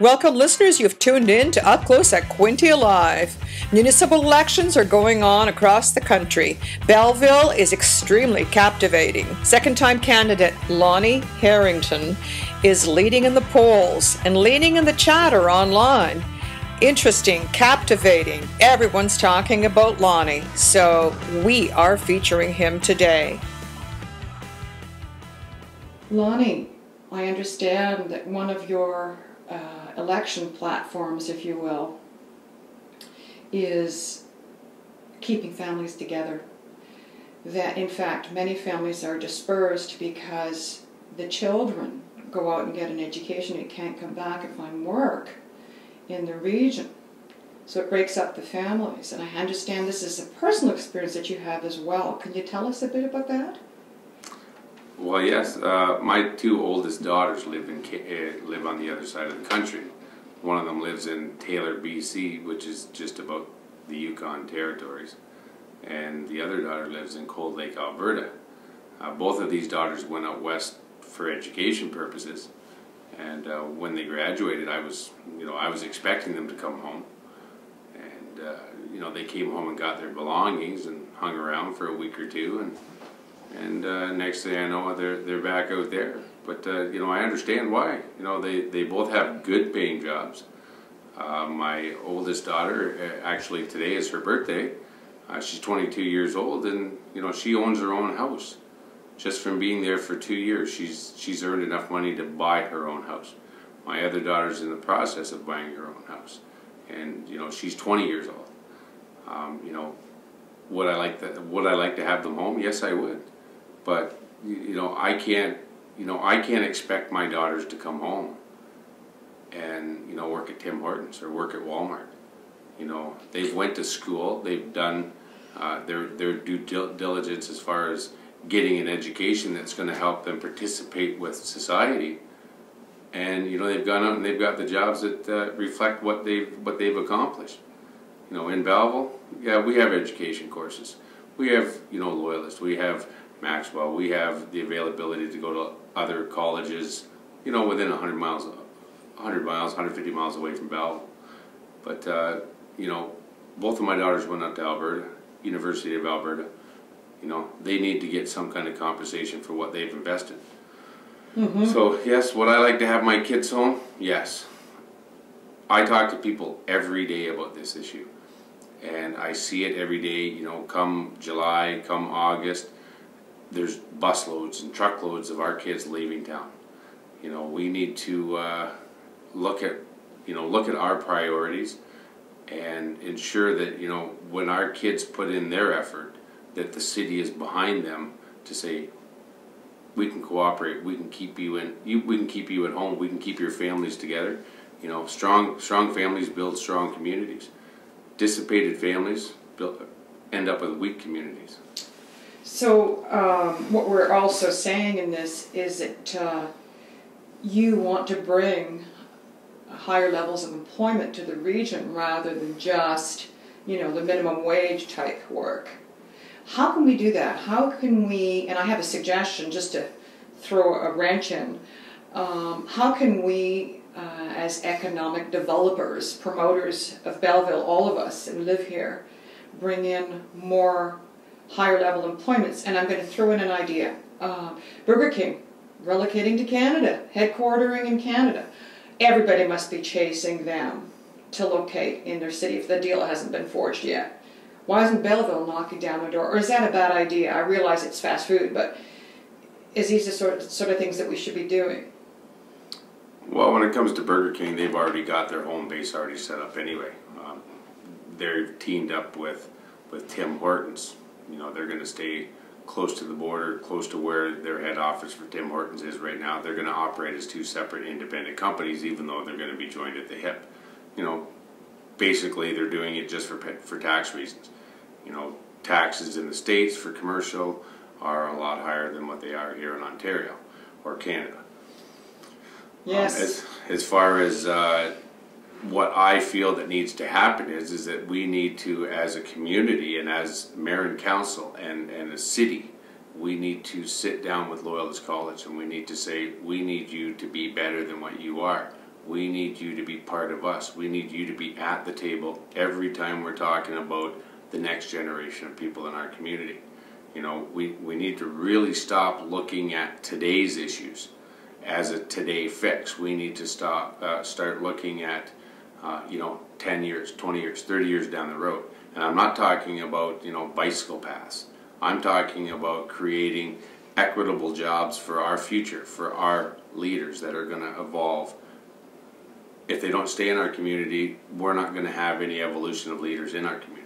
Welcome listeners, you've tuned in to UpClose at QuinteALIVE. Municipal elections are going on across the country. Belleville is extremely captivating. Second-time candidate Lonnie Herrington is leading in the polls and leading in the chatter online. Interesting, captivating. Everyone's talking about Lonnie, so we are featuring him today. Lonnie, I understand that one of your election platforms, if you will, is keeping families together. That in fact many families are dispersed because the children go out and get an education and can't come back and find work in the region. So it breaks up the families. And I understand this is a personal experience that you have as well. Can you tell us a bit about that? Well, yes. My two oldest daughters live on the other side of the country. One of them lives in Taylor, BC, which is just about the Yukon territories, and the other daughter lives in Cold Lake, Alberta. Both of these daughters went out west for education purposes, and when they graduated, I was expecting them to come home, and they came home and got their belongings and hung around for a week or two, and next thing I know, they're back out there. But I understand why. They both have good paying jobs. My oldest daughter, actually today is her birthday. She's 22 years old, and she owns her own house. Just from being there for 2 years, she's earned enough money to buy her own house. My other daughter's in the process of buying her own house, and she's 20 years old. Would I like to have them home? Yes, I would. But I can't expect my daughters to come home and work at Tim Hortons or work at Walmart. They've went to school, they've done their due diligence as far as getting an education that's going to help them participate with society, and they've gone out and they've got the jobs that reflect what they've accomplished. In Belleville, yeah, we have education courses, we have Loyalist, we have Maxwell, we have the availability to go to other colleges, within 100 miles, 150 miles away from Belleville. But, both of my daughters went up to Alberta, University of Alberta. They need to get some kind of compensation for what they've invested. Mm-hmm. So, yes, would I like to have my kids home? Yes. I talk to people every day about this issue. And I see it every day, come July, come August. There's busloads and truckloads of our kids leaving town. We need to look at our priorities and ensure that when our kids put in their effort, that the city is behind them to say, we can cooperate, we can keep you at home, we can keep your families together. Strong families build strong communities. Dissipated families end up with weak communities. So what we're also saying in this is that you want to bring higher levels of employment to the region rather than just, the minimum wage type work. How can we do that? How can we, and I have a suggestion just to throw a wrench in, how can we as economic developers, promoters of Belleville, all of us who live here, bring in more higher level employments? And I'm going to throw in an idea. Burger King relocating to Canada, headquartering in Canada. Everybody must be chasing them to locate in their city if the deal hasn't been forged yet. Why isn't Belleville knocking down the door? Or is that a bad idea? I realize it's fast food, but is these the sort of things that we should be doing? Well, when it comes to Burger King, they've already got their home base already set up anyway. They're teamed up with Tim Hortons. They're going to stay close to the border, close to where their head office for Tim Hortons is right now. They're going to operate as two separate independent companies, even though they're going to be joined at the hip. Basically they're doing it just for tax reasons. Taxes in the States for commercial are a lot higher than what they are here in Ontario or Canada. Yes. As far as what I feel that needs to happen is that we need to, as a community and as mayor and council and a city, we need to sit down with Loyalist College and we need to say, we need you to be better than what you are. we need you to be part of us. We need you to be at the table every time we're talking about the next generation of people in our community. You know, we need to really stop looking at today's issues as a today fix. We need to start looking at, 10 years, 20 years, 30 years down the road. And I'm not talking about, bicycle paths. I'm talking about creating equitable jobs for our future, for our leaders that are going to evolve. If they don't stay in our community, we're not going to have any evolution of leaders in our community.